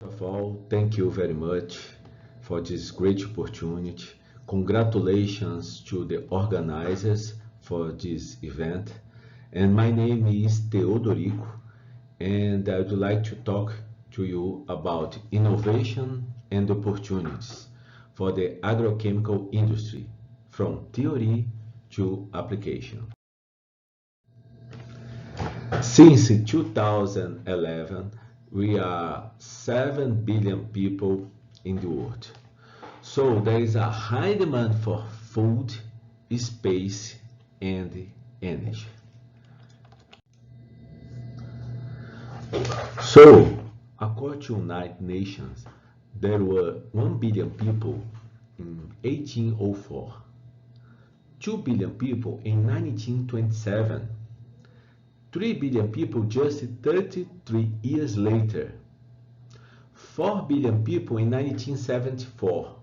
First of all, thank you very much for this great opportunity. Congratulations to the organizers for this event. And my name is Teodorico, and I would like to talk to you about innovation and opportunities for the agrochemical industry, from theory to application. Since 2011, we are 7 billion people in the world. So there is a high demand for food, space, and energy. So, according to United Nations, there were 1 billion people in 1804, 2 billion people in 1927, 3 billion people just 33 years later, 4 billion people in 1974,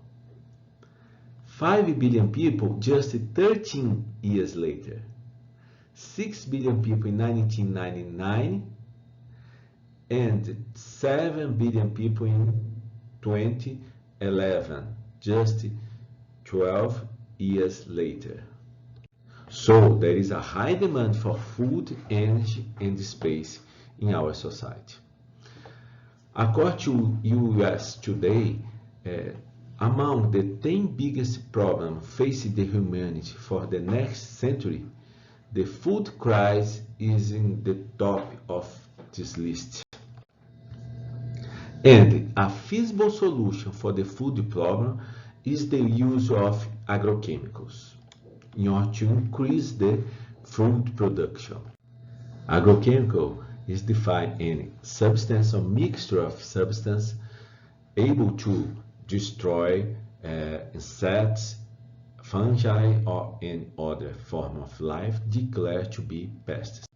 5 billion people just 13 years later, 6 billion people in 1999, and 7 billion people in 2011, just 12 years later. So there is a high demand for food, energy, and space in our society. According to US Today, among the 10 biggest problems facing the humanity for the next century, the food crisis is in the top of this list. And a feasible solution for the food problem is the use of agrochemicals in order to increase the food production. Agrochemical is defined in substance or mixture of substance able to destroy insects, fungi, or any other form of life declared to be pests.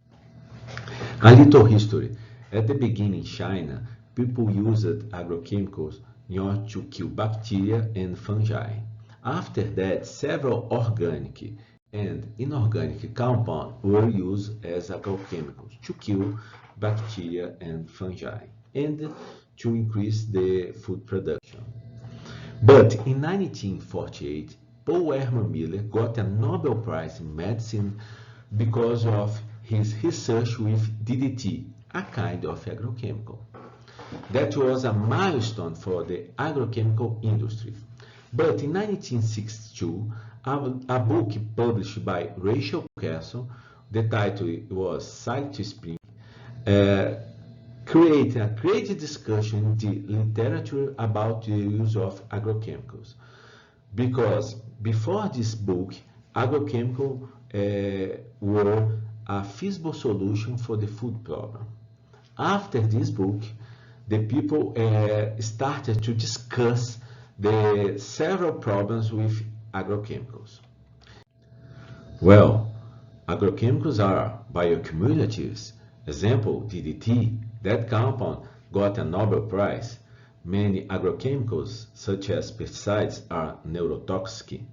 A little history. At the beginning in China, people used agrochemicals in order to kill bacteria and fungi. After that, several organic and inorganic compounds were used as agrochemicals to kill bacteria and fungi and to increase the food production. But in 1948, Paul Herman Miller got a Nobel Prize in medicine because of his research with DDT, a kind of agrochemical. That was a milestone for the agrochemical industry. But in 1962, a book published by Rachel Castle, the title was Site Spring, created a great discussion in the literature about the use of agrochemicals. Because before this book, agrochemicals were a feasible solution for the food problem. After this book, the people started to discuss the several problems with agrochemicals. Well, agrochemicals are bioaccumulatives. Example, DDT, that compound got a Nobel Prize. Many agrochemicals, such as pesticides, are neurotoxic.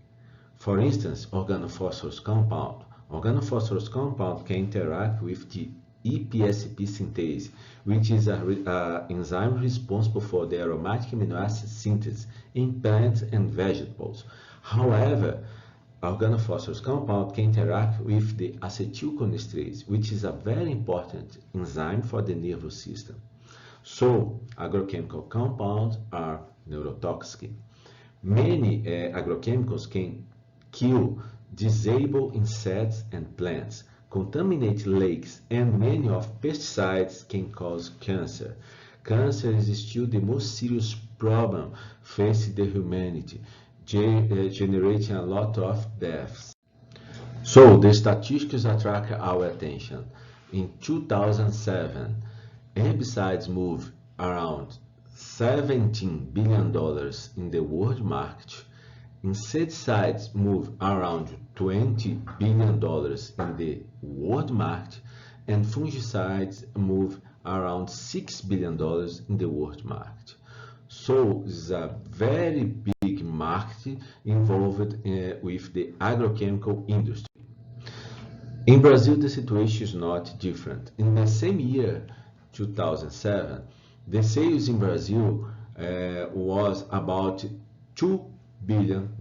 For instance, organophosphorus compound. Organophosphorus compound can interact with the EPSP synthase, which is an enzyme responsible for the aromatic amino acid synthesis in plants and vegetables. However, organophosphorus compound can interact with the acetylcholinesterase, which is a very important enzyme for the nervous system. So, agrochemical compounds are neurotoxic. Many agrochemicals can kill, disable insects and plants, contaminate lakes, and many of pesticides can cause cancer. Cancer is still the most serious problem facing the humanity, generating a lot of deaths. So the statistics attract our attention. In 2007, herbicides moved around $17 billion in the world market. Insecticides move around $20 billion in the world market, and fungicides move around $6 billion in the world market. So it's a very big market involved with the agrochemical industry. In Brazil, the situation is not different. In the same year, 2007, The sales in Brazil was about $2 billion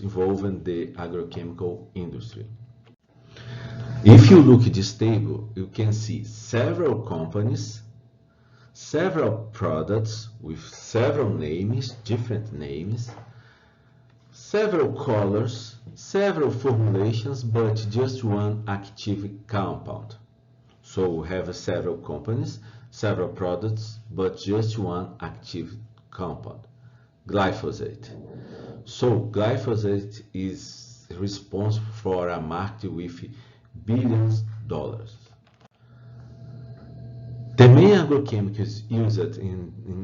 involving the agrochemical industry. If you look at this table, you can see several companies, several products with several names, different names, several colors, several formulations, but just one active compound. So we have several companies, several products, but just one active compound, glyphosate. So glyphosate is responsible for a market with billions of dollars. The main agrochemicals used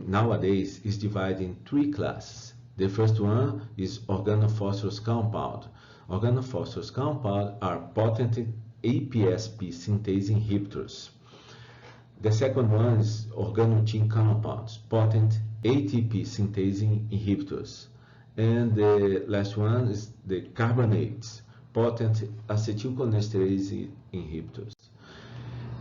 nowadays is divided in three classes. The first one is organophosphorus compound. Organophosphorus compound are potent APSP synthase inhibitors. The second one is organotin compounds, potent ATP synthase inhibitors. And the last one is the carbonates, potent acetylcholinesterase inhibitors.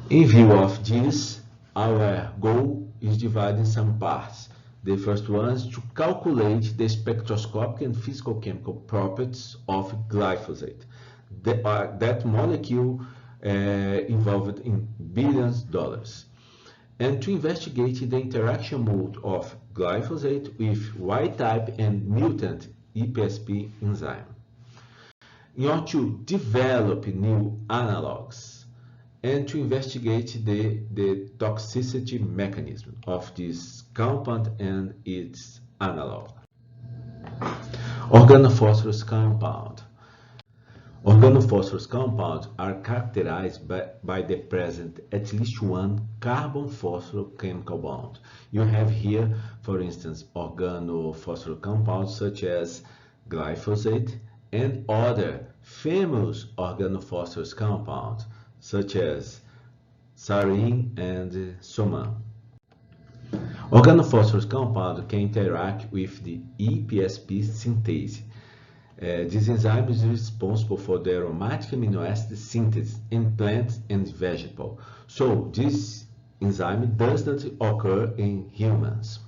In view of this, our goal is divided in some parts. The first one is to calculate the spectroscopic and physicochemical properties of glyphosate. That molecule involved in billions of dollars. And to investigate the interaction mode of glyphosate with wild-type and mutant EPSP enzyme. In order to develop new analogs and to investigate the toxicity mechanism of this compound and its analog. Organophosphorus compound. Organophosphorus compounds are characterized by the presence at least one carbon-phosphorus chemical bond. You have here, for instance, organophosphorus compounds such as glyphosate and other famous organophosphorus compounds such as sarin and soman. Organophosphorus compound can interact with the EPSP synthase. This enzyme is responsible for the aromatic amino acid synthesis in plants and vegetables. So this enzyme does not occur in humans.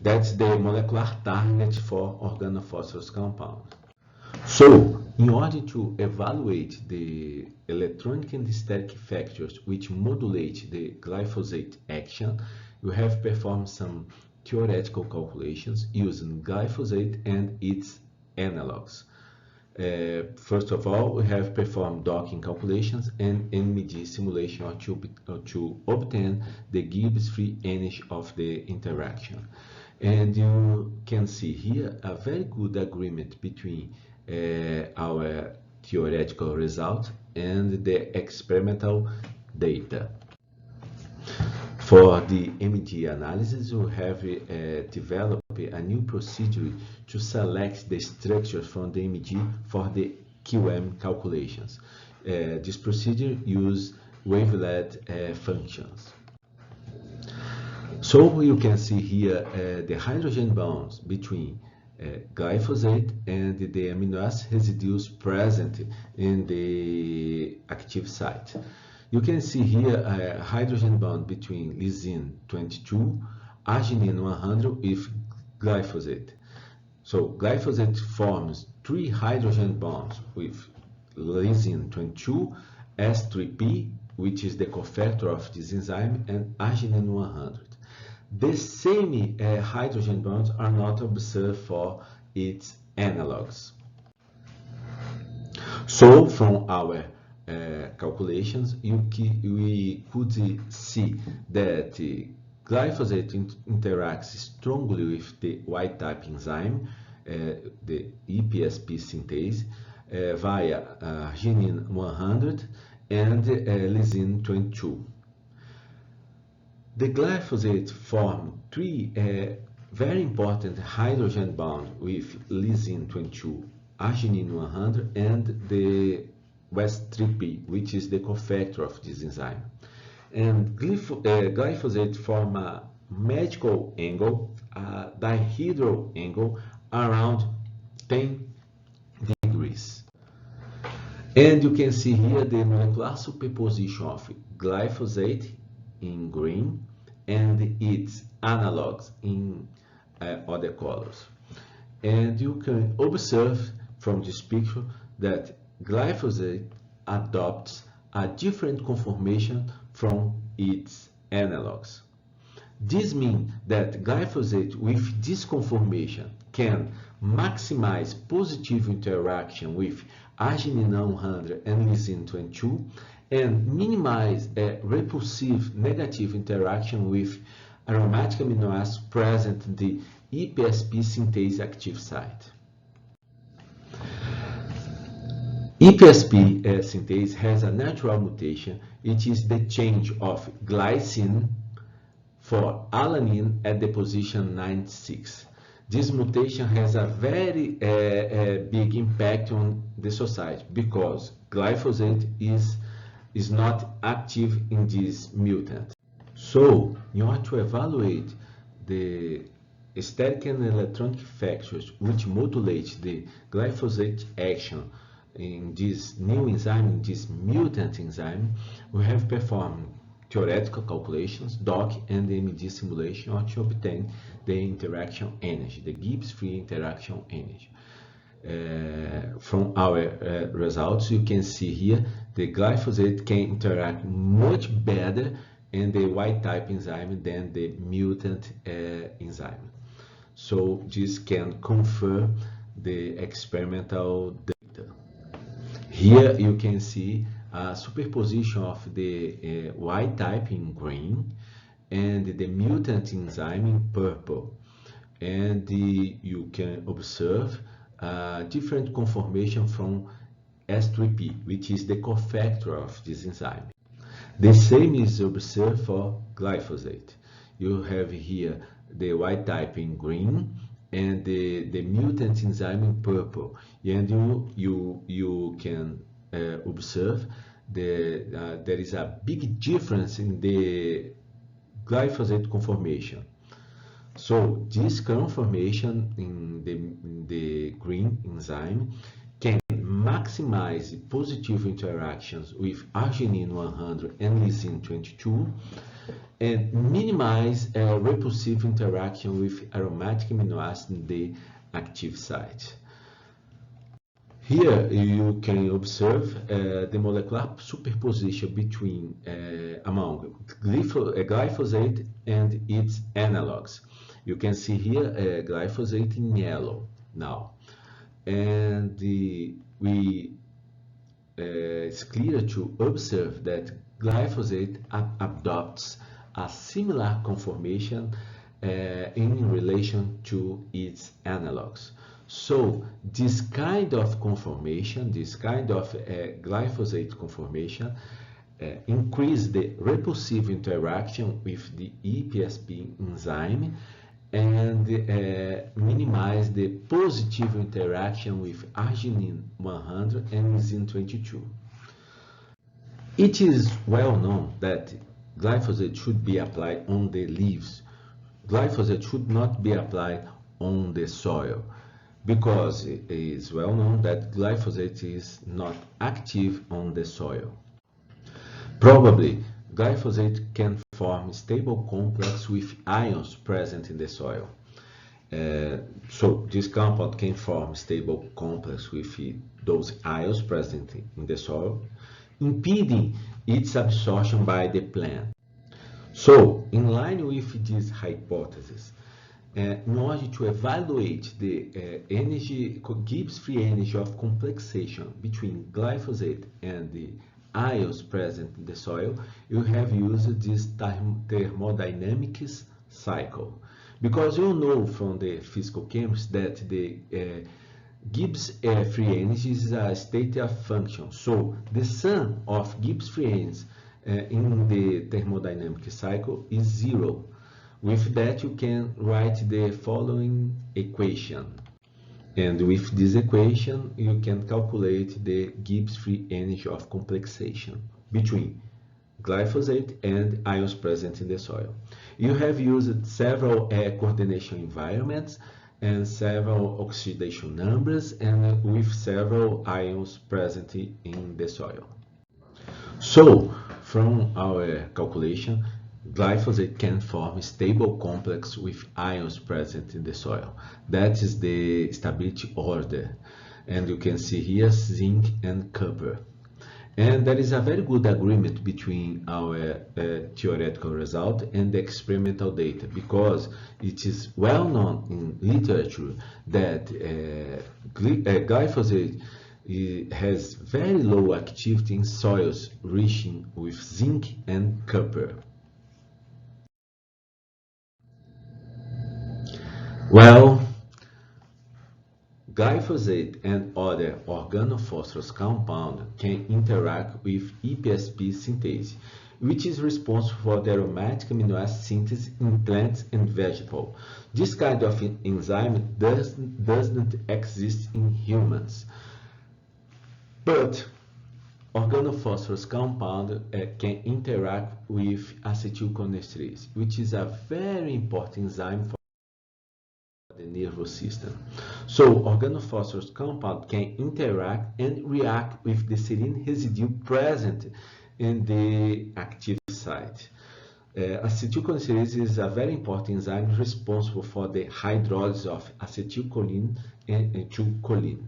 That's the molecular target for organophosphorus compound. So, in order to evaluate the electronic and static factors which modulate the glyphosate action, we have performed some theoretical calculations using glyphosate and its analogs. First of all, we have performed docking calculations and NMD simulation to obtain the Gibbs-free energy of the interaction. And you can see here a very good agreement between our theoretical result and the experimental data. For the MD analysis, we have developed a new procedure to select the structures from the MD for the QM calculations. This procedure uses wavelet functions. So you can see here the hydrogen bonds between glyphosate and the amino acid residues present in the active site. You can see here a hydrogen bond between lysine 22, arginine 100 with glyphosate. So glyphosate forms 3 hydrogen bonds with lysine 22, S3P, which is the cofactor of this enzyme, and arginine 100. The same hydrogen bonds are not observed for its analogs. So from our calculations, we could see that glyphosate interacts strongly with the wild-type enzyme, the EPSP synthase, via arginine 100 and lysine 22. The glyphosate formed 3 very important hydrogen bonds with lysine 22, arginine 100, and the S3P, which is the cofactor of this enzyme. And glyphosate forms a medical angle, a dihedral angle around 10 degrees. And you can see here the molecular superposition of glyphosate in green and its analogs in other colors. And you can observe from this picture that glyphosate adopts a different conformation from its analogs. This means that glyphosate with this conformation can maximize positive interaction with arginine 100 and lysine 22 and minimize a repulsive negative interaction with aromatic amino acids present in the EPSP synthase active site. EPSP synthase has a natural mutation. It is the change of glycine for alanine at the position 96. This mutation has a very big impact on the society because glyphosate is not active in this mutant. So, in order to evaluate the static and electronic factors which modulate the glyphosate action in this new enzyme, in this mutant enzyme, we have performed theoretical calculations, DOC and MD simulation to obtain the interaction energy, the Gibbs-free interaction energy. From our results, you can see here the glyphosate can interact much better in the wild-type enzyme than the mutant enzyme. So this can confirm the experimental data. Here you can see a superposition of the wild type in green and the mutant enzyme in purple. And you can observe different conformation from S3P, which is the cofactor of this enzyme. The same is observed for glyphosate. You have here the wild type in green and the mutant enzyme in purple. And you can observe there is a big difference in the glyphosate conformation. So this conformation in the green enzyme can maximize positive interactions with arginine 100 and lysine 22 and minimize repulsive interaction with aromatic amino acid in the active site. Here you can observe the molecular superposition between among glyphosate and its analogs. You can see here glyphosate in yellow now, and it's clear to observe that glyphosate adopts a similar conformation in relation to its analogs. So this kind of conformation, this kind of glyphosate conformation increase the repulsive interaction with the EPSP enzyme and minimize the positive interaction with arginine 100 and lysine 22. It is well known that glyphosate should be applied on the leaves. Glyphosate should not be applied on the soil, because it is well known that glyphosate is not active on the soil. Probably, glyphosate can form stable complex with ions present in the soil. So this compound can form stable complex with those ions present in the soil, impeding its absorption by the plant. So, in line with this hypothesis, in order to evaluate the Gibbs-free energy of complexation between glyphosate and the ions present in the soil, you have used this thermodynamics cycle. Because you know from the physical chemistry that the Gibbs-free energy is a state of function. So the sum of Gibbs-free energy in the thermodynamic cycle is 0. With that, you can write the following equation. And with this equation, you can calculate the Gibbs-free energy of complexation between glyphosate and ions present in the soil. You have used several coordination environments and several oxidation numbers and with several ions present in the soil. So, from our calculation, glyphosate can form a stable complex with ions present in the soil. That is the stability order. And you can see here zinc and copper. And there is a very good agreement between our theoretical result and the experimental data, because it is well known in literature that glyphosate has very low activity in soils rich with zinc and copper. Well, glyphosate and other organophosphorus compounds can interact with EPSP synthase, which is responsible for the aromatic amino acid synthesis in plants and vegetables. This kind of enzyme doesn't exist in humans. But organophosphorus compound can interact with acetylcholinesterase, which is a very important enzyme for the nervous system. So organophosphorus compound can interact and react with the serine residue present in the active site. Acetylcholinesterase is a very important enzyme responsible for the hydrolysis of acetylcholine to choline,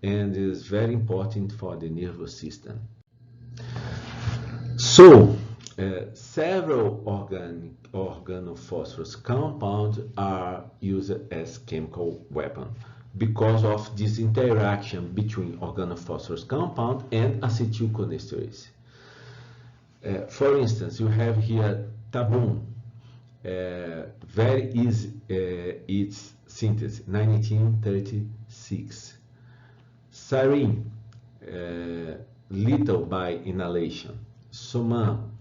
and is very important for the nervous system. So, several organophosphorus compounds are used as chemical weapons because of this interaction between organophosphorus compound and acetylcholinesterase. For instance, you have here tabun, very easy its synthesis, 1936. Serine, lethal by inhalation. Soman,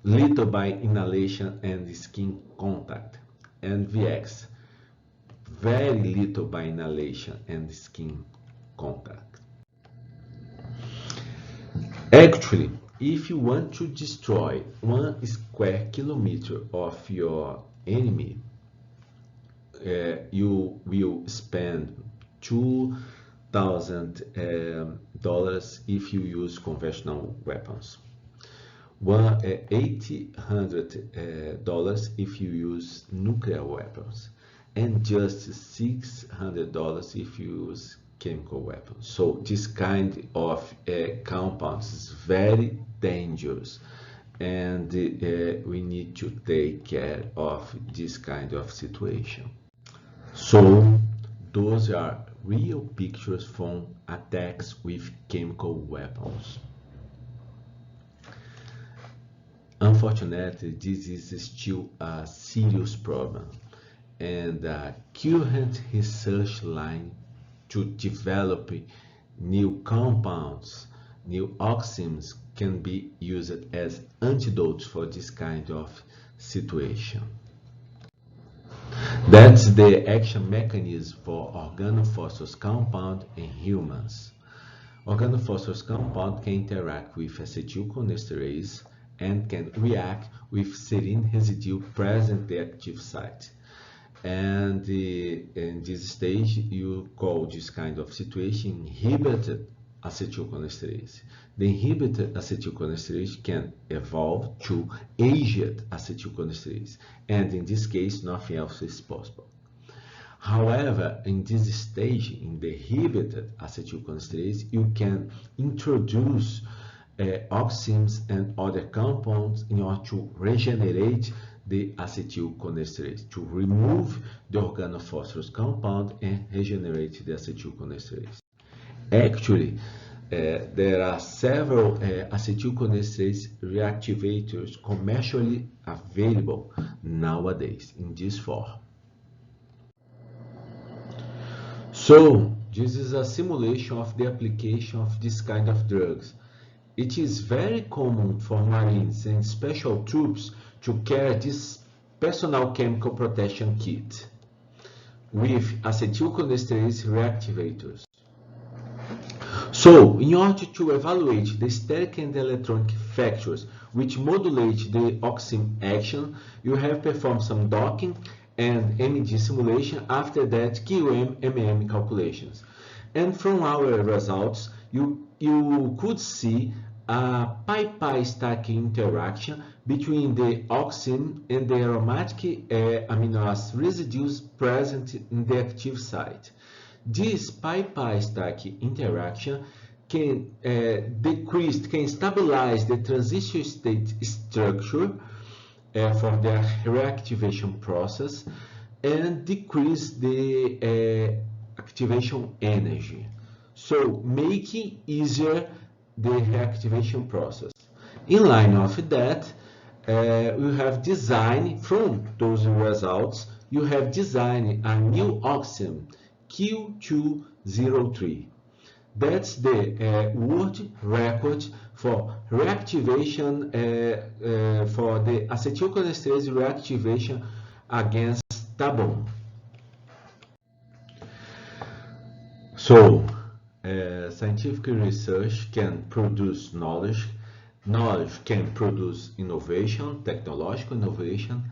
lethal by inhalation and skin contact. And VX, very lethal by inhalation and skin contact. Actually, if you want to destroy 1 square kilometer of your enemy, you will spend $2,000 if you use conventional weapons. $800 if you use nuclear weapons, and just $600 if you use chemical weapons. So this kind of compounds is very dangerous, and we need to take care of this kind of situation. So those are real pictures from attacks with chemical weapons. Unfortunately, this is still a serious problem, and the current research line to develop new compounds, new oximes, can be used as antidotes for this kind of situation. That's the action mechanism for organophosphorus compound in humans. Organophosphorus compound can interact with acetylcholinesterase and can react with serine residue present in the active site. And in this stage, you call this kind of situation inhibited acetylcholinesterase. The inhibited acetylcholinesterase can evolve to aged acetylcholinesterase, and in this case, nothing else is possible. However, in this stage, in the inhibited acetylcholinesterase, you can introduce oximes and other compounds in order to regenerate the acetylcholinesterase, to remove the organophosphorus compound and regenerate the acetylcholinesterase. Actually, there are several acetylcholinesterase reactivators commercially available nowadays in this form. So, this is a simulation of the application of this kind of drugs. It is very common for Marines and special troops to carry this personal chemical protection kit with acetylcholinesterase reactivators. So, in order to evaluate the steric and electronic factors which modulate the oxime action, you have performed some docking and MEG simulation, after that QM-MM calculations. And from our results, you could see a pi-pi stack interaction between the auxin and the aromatic amino acid residues present in the active site. This pi-pi stack interaction can stabilize the transition state structure for the reactivation process and decrease the activation energy, so making easier the reactivation process. In line of that, we have designed, from those results, you have designed a new oxime Q203. That's the world record for reactivation, for the acetylcholinesterase reactivation against tabon. So, scientific research can produce knowledge, knowledge can produce innovation, technological innovation,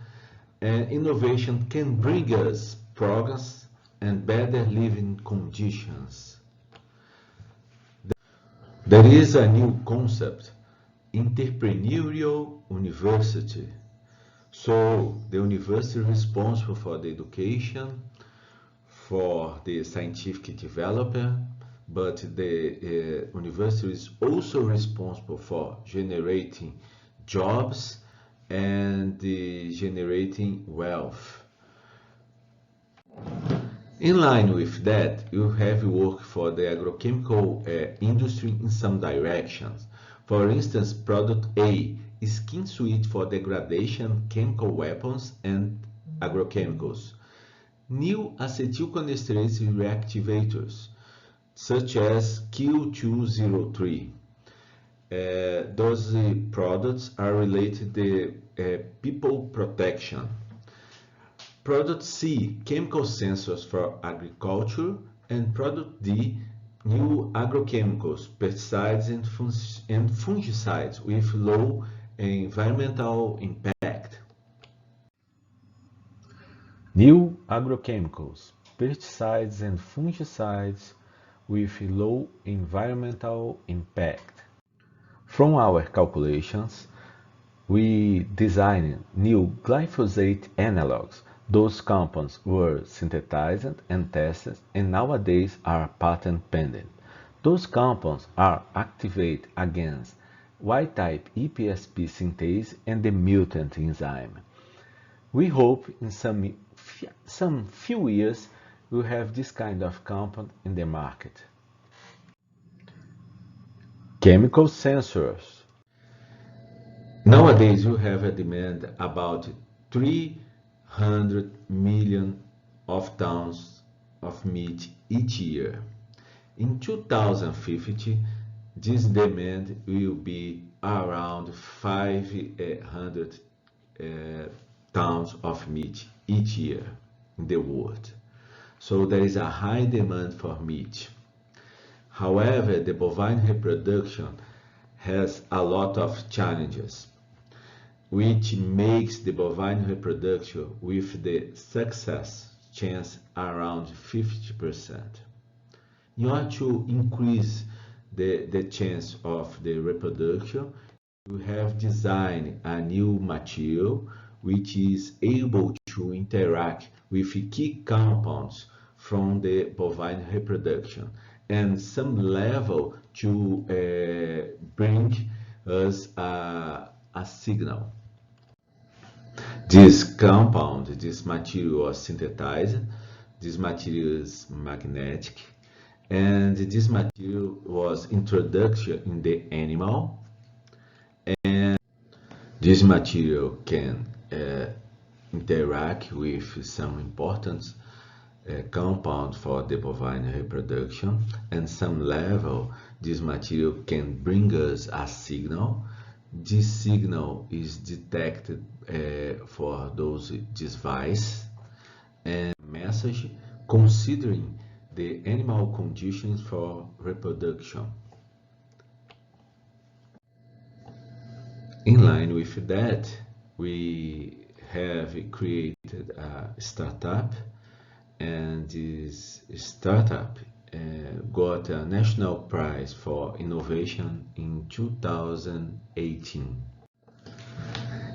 and innovation can bring us progress and better living conditions. There is a new concept, entrepreneurial university. So the university is responsible for the education, for the scientific development, but the university is also responsible for generating jobs and generating wealth. In line with that, you have work for the agrochemical industry in some directions. For instance, product A is skin suite for degradation, chemical weapons, and agrochemicals. New acetylcholinesterase reactivators, such as Q203. Those products are related to people protection. Product C, chemical sensors for agriculture, and product D, new agrochemicals, pesticides and fungicides with low environmental impact. New agrochemicals, pesticides and fungicides with low environmental impact. From our calculations, we designed new glyphosate analogs. Those compounds were synthesized and tested and nowadays are patent pending. Those compounds are activated against Y-type EPSP synthase and the mutant enzyme. We hope in some few years we'll have this kind of compound in the market. Chemical sensors. Nowadays you have a demand about 300 million of tons of meat each year. In 2050, this demand will be around 500 tons of meat each year in the world. So there is a high demand for meat. However, the bovine reproduction has a lot of challenges, which makes the bovine reproduction with the success chance around 50%. In order to increase the chance of the reproduction, we have designed a new material which is able to interact with key compounds from the bovine reproduction and some level to bring us a signal. This compound, this material was synthesized, this material is magnetic, and this material was introduced in the animal, and this material can interact with some important compound for the bovine reproduction, and some level this material can bring us a signal. This signal is detected for those devices and message considering the animal conditions for reproduction. In line with that, we have created a startup, and this startup got a national prize for innovation in 2018.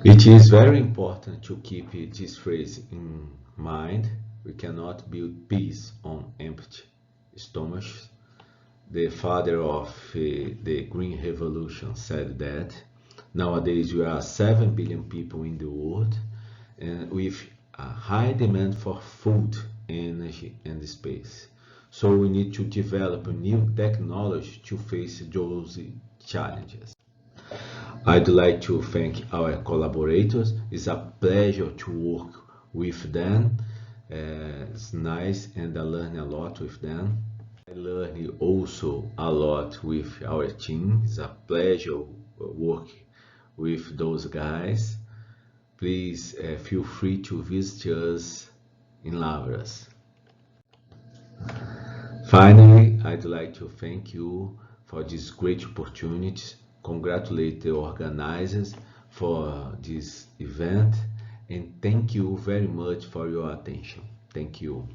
It is very important to keep this phrase in mind. We cannot build peace on empty stomachs. The father of the Green Revolution said that. Nowadays we are 7 billion people in the world, and with a high demand for food, energy and space. So we need to develop new technology to face those challenges. I'd like to thank our collaborators. It's a pleasure to work with them. It's nice and I learn a lot with them. I learn also a lot with our team. It's a pleasure working with those guys. Please feel free to visit us in Lavras. Finally, I'd like to thank you for this great opportunity, congratulate the organizers for this event, and thank you very much for your attention. Thank you.